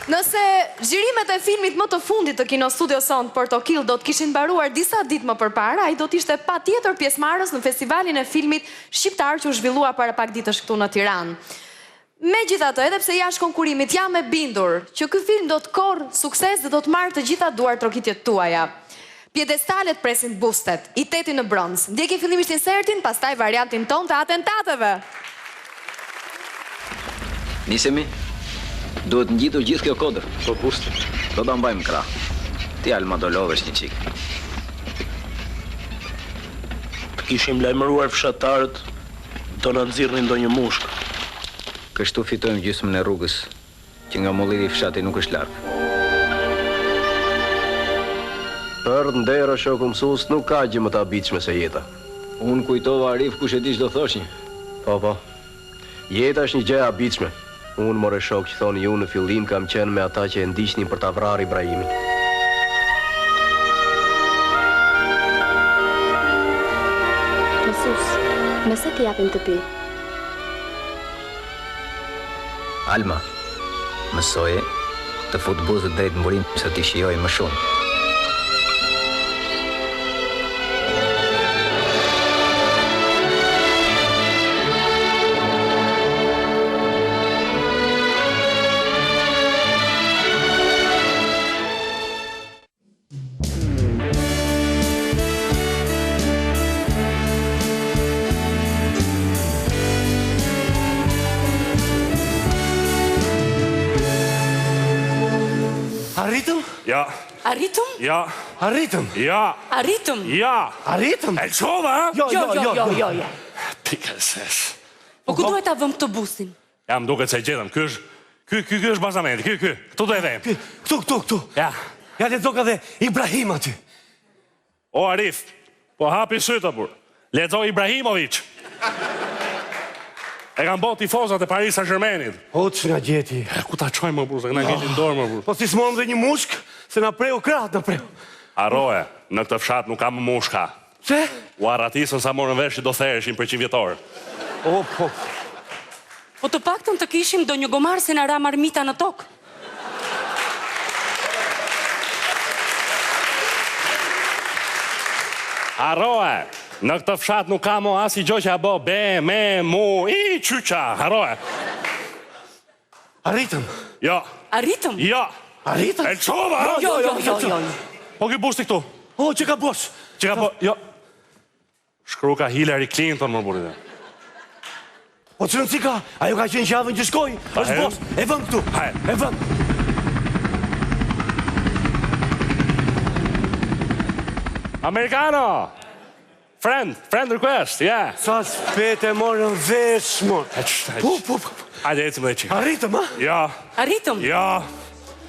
Nëse xhirimet e filmit më të fundit të Kino Studio Sound për Tokyo do të kishin mbaruar disa ditë më përpara, ai do të ishte patjetër pjesëmarrës në festivalin e filmit shqiptar që u zhvillua para pak ditësh këtu në Tiranë. Megjithatë, edhe pse jashtë konkurimit jam e bindur që ky film do të korrë sukses dhe do të marrë të gjitha duar trokitjet tuaja. Pjedestalet presin bustet, i teti në bronz. Ndjeki fillimisht insertin, pastaj variantin ton të atentateve. Nisemi? Duhet ngjitur gjithë kjo kodër. Po kushte. Do ta mbajmë krah. Ti Alma do lodhesh një çik. Kishim lajmëruar fshatarët do na nxirrnin ndonjë mushk. Kështu fitojmë gjysmën e rrugës, që nga molliri i fshatit nuk është larg. Për ndero shoku mësues nuk ka gjë më të habitshme se jeta. Unë kujtova Arif kush e di ç'do thoshin. Po. Jeta është një gjë e habitshme. Unë more shok që thoni ju në fillim kam qenë me ata që e ndiqnin për ta vrarë Ibrahimin. Mësues, nëse ti japim të pi. Alma, mësoje të fut buzët drejt mburim se ti shijoj më shumë. Arritëm? Ja. Arritëm? Ja. Arritëm? Ja. Arritëm? Ja. Arritëm? E qova, ha? Jo. Pikëses. Po ku duhet ta vëm këtë busin? Ja, më duket se gjetëm. Ky është bazamenti. Ky. Këtu do e vëm. Këtu. Ja. Ja lexo ka dhe Ibrahim aty. O Arif, po hapi sytë burr. Lexo Ibrahimović. E kanë bërë tifozat e Paris Saint-Germainit. O që nga gjeti. Ku ta çojmë më burr, se na ngjiten dorë më burr. Po si s'morëm dhe një mushk, se na preu kraht na preu. Harroje, në këtë fshat nuk ka më mushka. Pse? U arratisën sa morën vesh që do thereshin për 100 vjetor. O, po. Po të paktën të kishim do një gomar se na ra marmita në tokë. Harroje, në këtë fshat nuk ka mo as i gjë që a bo be, me, mu, i qyqa, harroje. Arritëm? Jo. Arritëm? Jo. Arritëm? E qova, ha? Jo. Po ki bushti këtu. O, që ka bosh? Që ka po, jo. Shkru ka Hillary Clinton, më burit. O që nësi ka? Ajo ka qenë qavën që shkoj. është bosh. E vëm këtu. E vëm. Americano! Friend request, yeah. Sa spete morën vesh, mor. Po. Hajde, ecim dhe qikë. Arritëm, ha? Ja. Arritëm? Ja.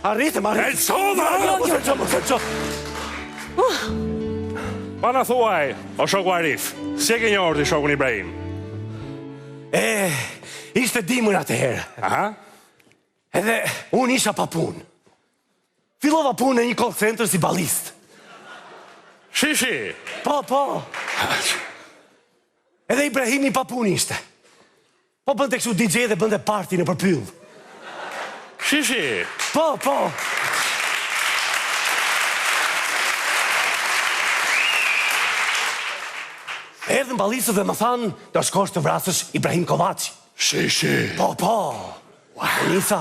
Arritëm. E qova! Jo. Pa në thuaj, o shoku Arif, si e ke një orë të shokun Ibrahim? Ishte dimër atëherë. Aha. Edhe unë isha pa punë. Fillova punë në një call center si balist. Shishi. Po. Edhe Ibrahimi pa punë ishte. Po bënte kështu DJ dhe bënte party në përpyll. Shishi. Po. Erdhën ballistët dhe më thanë, do shkosh të vrasësh Ibrahim Kovaci. Shishi. Po. Nisa,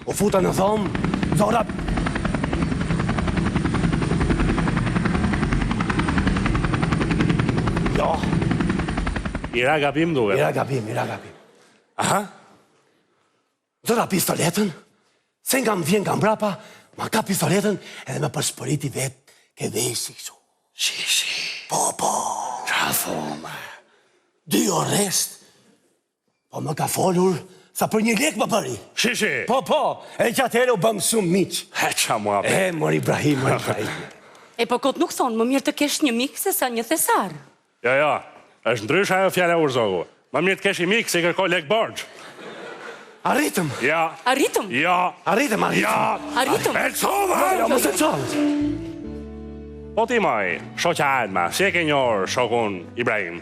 u futa në dhomë, zora... Jo. Ira gabim duke. Ira gabim. Aha. Zora pistoletën, se nga më vjen nga mbrapa, ma ka pistoletën edhe me përshpëriti vetë ke veshi kështu. Shishi. Po. Qa thome? 2 orest. Po më ka folur sa për 1 lek më bëri. Shishi. Po. E që atëhere u bëm shumë miq. Heqa mua be. Mor Ibrahim. E po kot nuk thonë, më mirë të kesh një mik se sa një thesar. Jo. është ndrysh ajo fjale urzogu. Më mirë të kesh i mik se i kërkoj lek borgj. Arritëm. Ja. Arritëm? Ja. Arritëm. Ja. Arritëm? E qova! Jo, mos e qovë. Po ti moj, shoqa Alma, si e ke njohur shokun Ibrahim?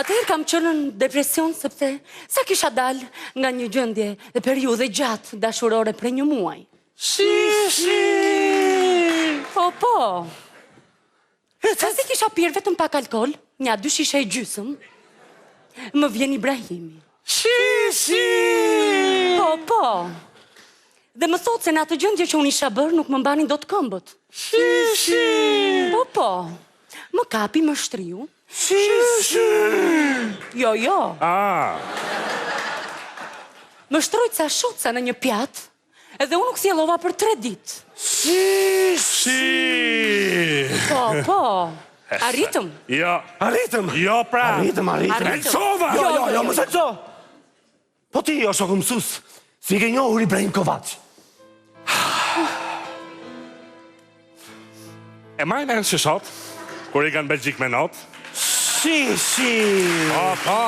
Atëherë kam qenë në depresion sepse sa kisha dalë nga një gjendje dhe periudhe gjatë dashurore për një muaj. Po. Sa si kisha pirë vetëm pak alkool, nja 2 shishe e gjysëm, më vjen Ibrahimi. Po. Dhe më thotë se në atë gjendje që unë isha bërë nuk më mbanin do të këmbët. Po. Më kapi, më shtriu. Jo. Më shtrojtë sa shotësa në një pjatë, edhe unë nuk sjellova për 3 ditë. Po. Arritëm? Jo. Arritëm? Jo, pra. Arritëm. Elçova! Jo, më sëqo. Po ti, o shokë mësus, si ke njohur Ibrahim Kovaci. E majnë në që sot, kur i kanë Belgjik me notë? Po.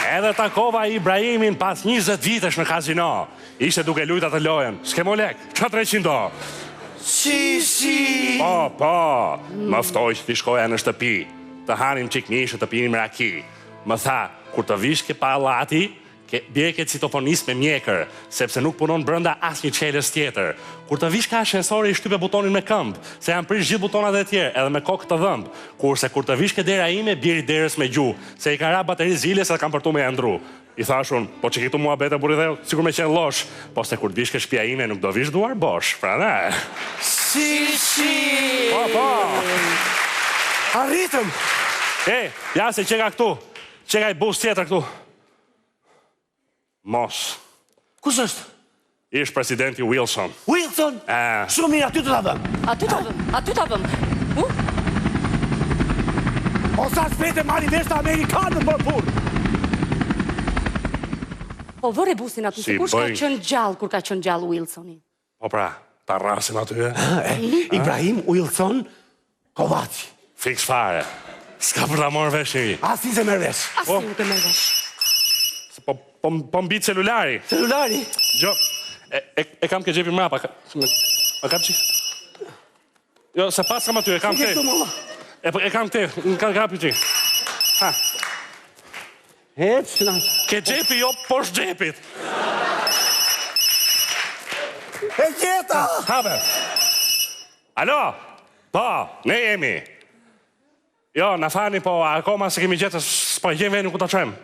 Edhe takova Ibrahimin pas 20 vitesh në kazino. Ishte duke lujta të lojen. S'ke mo lek, që 300 do? Po. Më ftoj që t'i shkoja në shtëpi, të hanim qik mishë, të pinim raki. Më tha, kur të vish ke pallati, bje ke citofonist me mjekër, sepse nuk punon brenda as një qeles tjetër. Kur të vish ka ashensori i shtype butonin me këmbë, se janë prish gjithë butonat e tjerë, edhe me kokë të dhëmbë. Kurse kur të vish ke dera ime, bjeri derës me gjuhë, se i ka ra bateri zile se kam përtu me jandru. I thashun, po që kitu mua bete buri dheu, sikur me qenë losh, po se kur të vish ke shtëpia ime, nuk do vish duar bosh, pra ne. Po. Arritëm. Ja se që ka këtu, që ka i bus tjetër këtu. Mos. Kush është? Ish presidenti Wilson. Wilson? Shumë mirë, aty të ta vëm. Aty ta vëm. O sa shpejt e marri vesh të Amerikanën për pur. Po vëre busin aty, se kush ka qenë gjallë kur ka qenë gjallë Wilsoni? Po pra, ta rasin aty e? Ibrahim Wilson Kovaci. Fiks fare. S'ka për ta morë vesh i. Asi se merr vesh. Asi nuk e merr vesh. Po mbi celulari. Celulari? Gjo, e kam ke gjepi mrapa. A kam që? Jo, se pas kam aty, e kam te. E kam te, në kam kapi që. Ha. Ke gjepi jo posh gjepit. E gjeta! Habe. Alo? Po, ne jemi. Jo, në fani, po, akoma se kemi gjetë, s'po jem veni ku ta qem.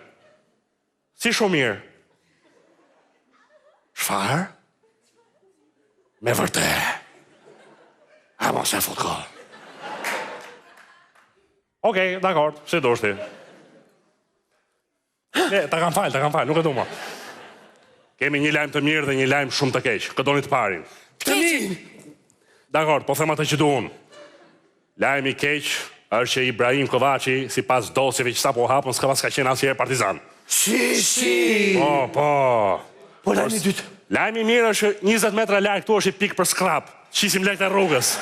Si shumë mirë. Shfarë? Me vërte. A mos e fut kohë. Okej, dakord, si do shti. Ta kam falë, nuk e du ma. Kemi një lajmë të mirë dhe një lajmë shumë të keqë. Këtë doni të parin. Keqë? Dakord, po them atë që du unë. Lajmë i keqë është që Ibrahim Kovaci, si pas dosjeve që sa po hapën, s'ka pas ka qenë asnjëherë partizan. Po. Po lajmi dytë. Lajmi mirë është 20 metra larg këtu është i pikë për skrap. Qisim lek të rrugës.